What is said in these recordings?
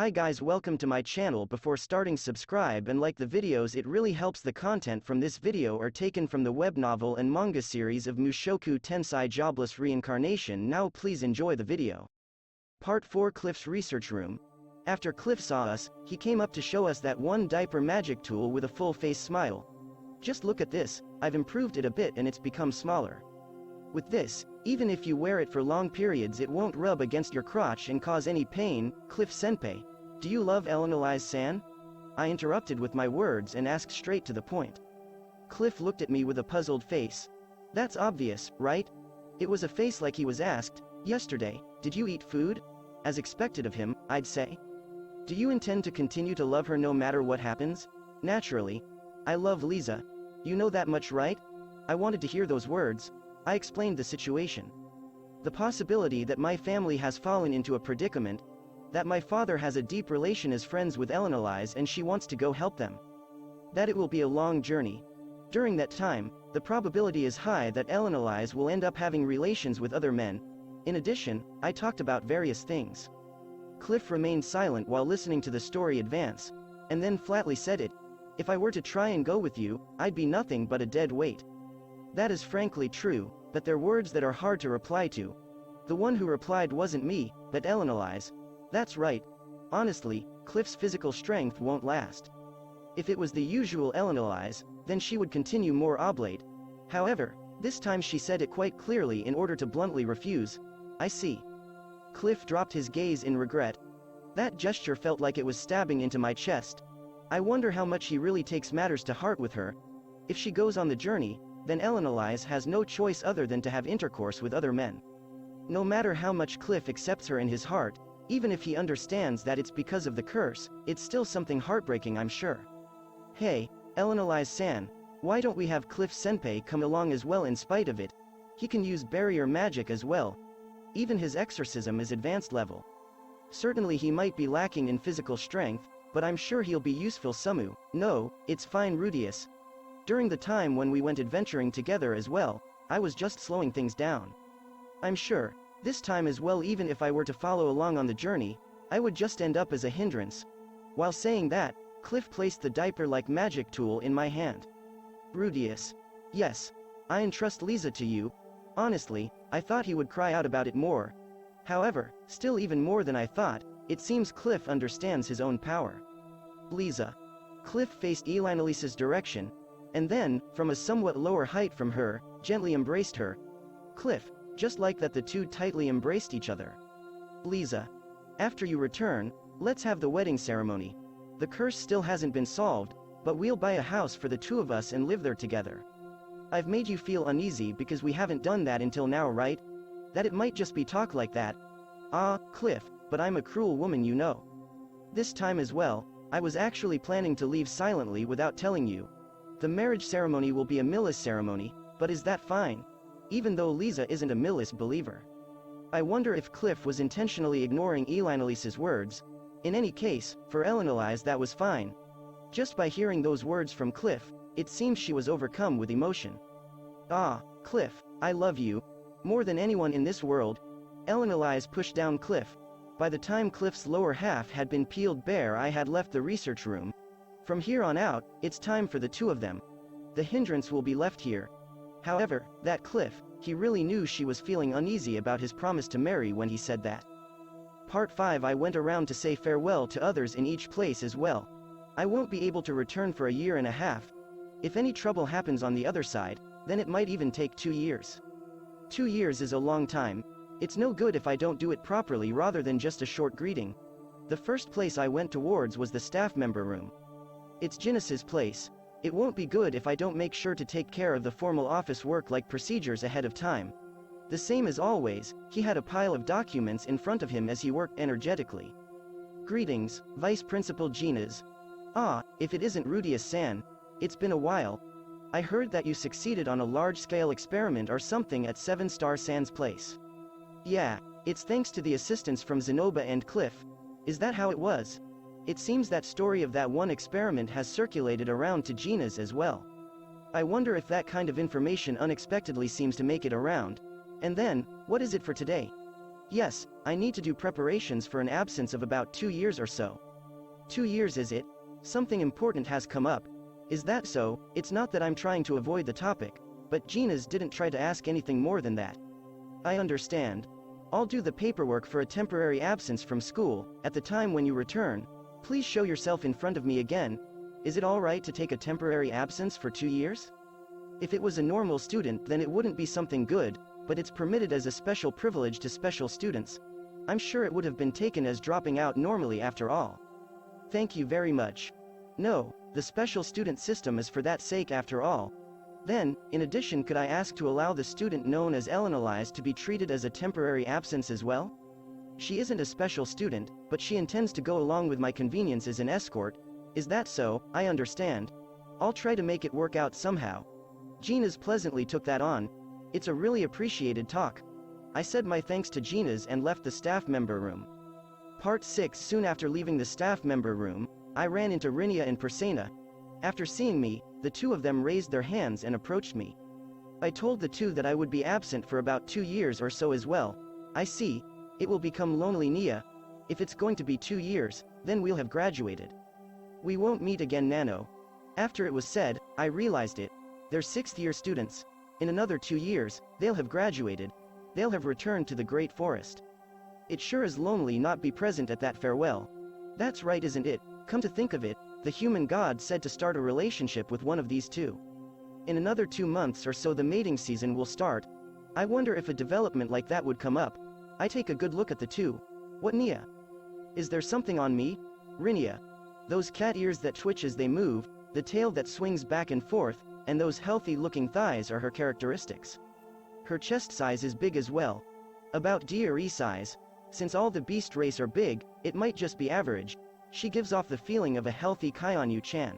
Hi guys, welcome to my channel. Before starting, subscribe and like the videos, it really helps. The content from this video are taken from the web novel and manga series of Mushoku Tensei Jobless Reincarnation. Now please enjoy the video. Part 4, Cliff's Research Room. After Cliff saw us, he came up to show us that one diaper magic tool with a full face smile. Just look at this, I've improved it a bit and it's become smaller. With this, even if you wear it for long periods, it won't rub against your crotch and cause any pain. Cliff Senpai, do you love Elinalise-san? I interrupted with my words and asked straight to the point. Cliff looked at me with a puzzled face. That's obvious, right? It was a face like he was asked, yesterday, did you eat food? As expected of him, I'd say. Do you intend to continue to love her no matter what happens? Naturally. I love Lisa. You know that much, right? I wanted to hear those words. I explained the situation. The possibility that my family has fallen into a predicament, that my father has a deep relation as friends with Elinalise and she wants to go help them. That it will be a long journey. During that time, the probability is high that Elinalise will end up having relations with other men. In addition, I talked about various things. Cliff remained silent while listening to the story advance, and then flatly said it. If I were to try and go with you, I'd be nothing but a dead weight. That is frankly true, but they're words that are hard to reply to. The one who replied wasn't me, but Elinalise. That's right. Honestly, Cliff's physical strength won't last. If it was the usual Elinalise, then she would continue more oblate. However, this time she said it quite clearly in order to bluntly refuse. I see. Cliff dropped his gaze in regret. That gesture felt like it was stabbing into my chest. I wonder how much he really takes matters to heart with her. If she goes on the journey, then Elinalise has no choice other than to have intercourse with other men. No matter how much Cliff accepts her in his heart, even if he understands that it's because of the curse, it's still something heartbreaking, I'm sure. Hey, Elinalise-san, why don't we have Cliff Senpai come along as well? In spite of it, he can use barrier magic as well. Even his exorcism is advanced level. Certainly he might be lacking in physical strength, but I'm sure he'll be useful. Sumu, no, it's fine Rudeus. During the time when we went adventuring together as well, I was just slowing things down. I'm sure, this time as well, even if I were to follow along on the journey, I would just end up as a hindrance. While saying that, Cliff placed the diaper-like magic tool in my hand. Rudeus. Yes. I entrust Lisa to you. Honestly, I thought he would cry out about it more. However, still even more than I thought, it seems Cliff understands his own power. Lisa. Cliff faced Elinalise's direction, and then, from a somewhat lower height from her, gently embraced her. Cliff, just like that the two tightly embraced each other. Lisa. After you return, let's have the wedding ceremony. The curse still hasn't been solved, but we'll buy a house for the two of us and live there together. I've made you feel uneasy because we haven't done that until now, right? That it might just be talk like that. Ah, Cliff, but I'm a cruel woman, you know. This time as well, I was actually planning to leave silently without telling you. The marriage ceremony will be a molest ceremony, but is that fine? Even though Lisa isn't a molest believer. I wonder if Cliff was intentionally ignoring Elinalise's words. In any case, for Elinalise that was fine. Just by hearing those words from Cliff, it seems she was overcome with emotion. Ah, Cliff, I love you. More than anyone in this world. Elinalise pushed down Cliff. By the time Cliff's lower half had been peeled bare, I had left the research room. From here on out, it's time for the two of them. The hindrance will be left here. However, that Cliff, he really knew she was feeling uneasy about his promise to marry when he said that. Part 5. I went around to say farewell to others in each place as well. I won't be able to return for a year and a half. If any trouble happens on the other side, then it might even take 2 years. 2 years is a long time. It's no good if I don't do it properly rather than just a short greeting. The first place I went towards was the staff member room. It's Ginnis's place. It won't be good if I don't make sure to take care of the formal office work like procedures ahead of time. The same as always, he had a pile of documents in front of him as he worked energetically. Greetings, Vice Principal Ginnis. Ah, if it isn't Rudeus-san. It's been a while. I heard that you succeeded on a large-scale experiment or something at 7-Star Sands place. Yeah, it's thanks to the assistance from Zenoba and Cliff. Is that how it was? It seems that story of that one experiment has circulated around to Ginnis as well. I wonder if that kind of information unexpectedly seems to make it around. And then, what is it for today? Yes, I need to do preparations for an absence of about 2 years or so. 2 years is it? Something important has come up. Is that so? It's not that I'm trying to avoid the topic, but Gina's didn't try to ask anything more than that. I understand. I'll do the paperwork for a temporary absence from school. At the time when you return, please show yourself in front of me again. Is it alright to take a temporary absence for 2 years? If it was a normal student, then it wouldn't be something good, but it's permitted as a special privilege to special students. I'm sure it would have been taken as dropping out normally after all. Thank you very much. No, the special student system is for that sake after all. Then, in addition, could I ask to allow the student known as Elinalise to be treated as a temporary absence as well? She isn't a special student, but she intends to go along with my convenience as an escort. Is that so? I understand. I'll try to make it work out somehow. Gina's pleasantly took that on. It's a really appreciated talk. I said my thanks to Gina's and left the staff member room. Part 6. Soon after leaving the staff member room, I ran into Rinia and Pursena. After seeing me, the two of them raised their hands and approached me. I told the two that I would be absent for about 2 years or so as well. I see. It will become lonely, Nia. If it's going to be 2 years, then we'll have graduated. We won't meet again, Nano. After it was said, I realized it. They're 6th-year students. In another 2 years, they'll have graduated. They'll have returned to the Great Forest. It sure is lonely not be present at that farewell. That's right, isn't it? Come to think of it, the human god said to start a relationship with one of these two. In another 2 months or so the mating season will start. I wonder if a development like that would come up. I take a good look at the two. What, Nia? Is there something on me? Rinia. Those cat ears that twitch as they move, the tail that swings back and forth, and those healthy-looking thighs are her characteristics. Her chest size is big as well. About DRE size. Since all the beast race are big, it might just be average. She gives off the feeling of a healthy Kaionu-chan.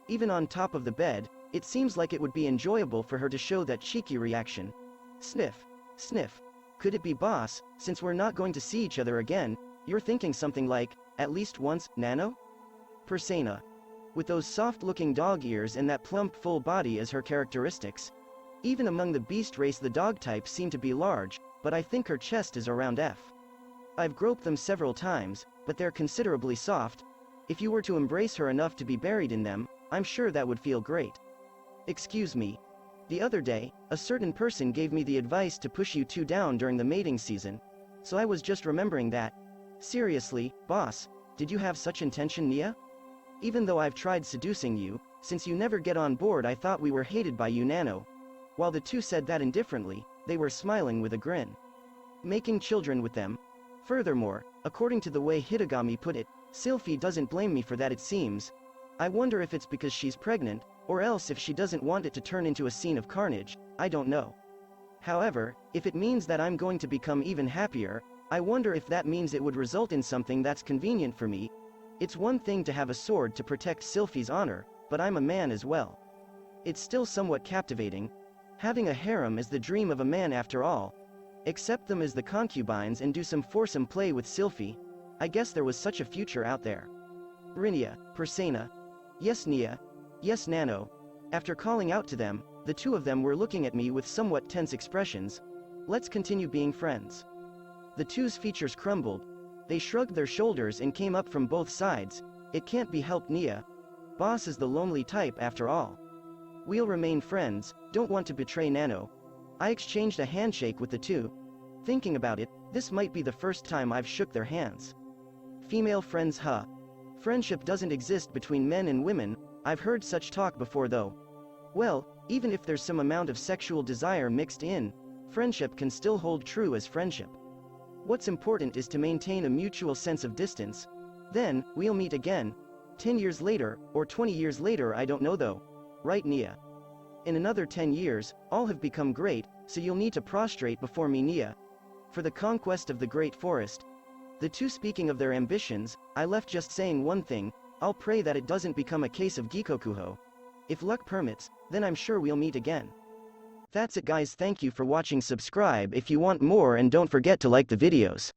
Even on top of the bed, it seems like it would be enjoyable for her to show that cheeky reaction. Sniff. Sniff. Could it be boss, since we're not going to see each other again, you're thinking something like, at least once, Nano? Pursena. With those soft-looking dog ears and that plump full body as her characteristics. Even among the beast race the dog types seem to be large, but I think her chest is around F. I've groped them several times, but they're considerably soft. If you were to embrace her enough to be buried in them, I'm sure that would feel great. Excuse me. The other day, a certain person gave me the advice to push you two down during the mating season. So I was just remembering that. Seriously, boss, did you have such intention, Nia? Even though I've tried seducing you, since you never get on board I thought we were hated by you, Nano. While the two said that indifferently, they were smiling with a grin. Making children with them. Furthermore, according to the way Hitagami put it, Sylphy doesn't blame me for that, it seems. I wonder if it's because she's pregnant, or else if she doesn't want it to turn into a scene of carnage, I don't know. However, if it means that I'm going to become even happier, I wonder if that means it would result in something that's convenient for me. It's one thing to have a sword to protect Sylphy's honor, but I'm a man as well. It's still somewhat captivating. Having a harem is the dream of a man after all. Accept them as the concubines and do some foursome play with Sylphy. I guess there was such a future out there. Rinia, Pursena. Yes, Nia. Yes, Nano. After calling out to them, the two of them were looking at me with somewhat tense expressions. Let's continue being friends. The two's features crumbled. They shrugged their shoulders and came up from both sides. It can't be helped, Nia. Boss is the lonely type after all. We'll remain friends, don't want to betray Nano. I exchanged a handshake with the two. Thinking about it, this might be the first time I've shook their hands. Female friends, huh? Friendship doesn't exist between men and women. I've heard such talk before though. Well, even if there's some amount of sexual desire mixed in, friendship can still hold true as friendship. What's important is to maintain a mutual sense of distance. Then, we'll meet again. 10 years later, or 20 years later, I don't know though. Right, Nia? In another 10 years, all have become great, so you'll need to prostrate before me, Nia. For the conquest of the Great Forest. The two speaking of their ambitions, I left just saying one thing, I'll pray that it doesn't become a case of Gikokuho. If luck permits, then I'm sure we'll meet again. That's it guys, thank you for watching, subscribe if you want more and don't forget to like the videos.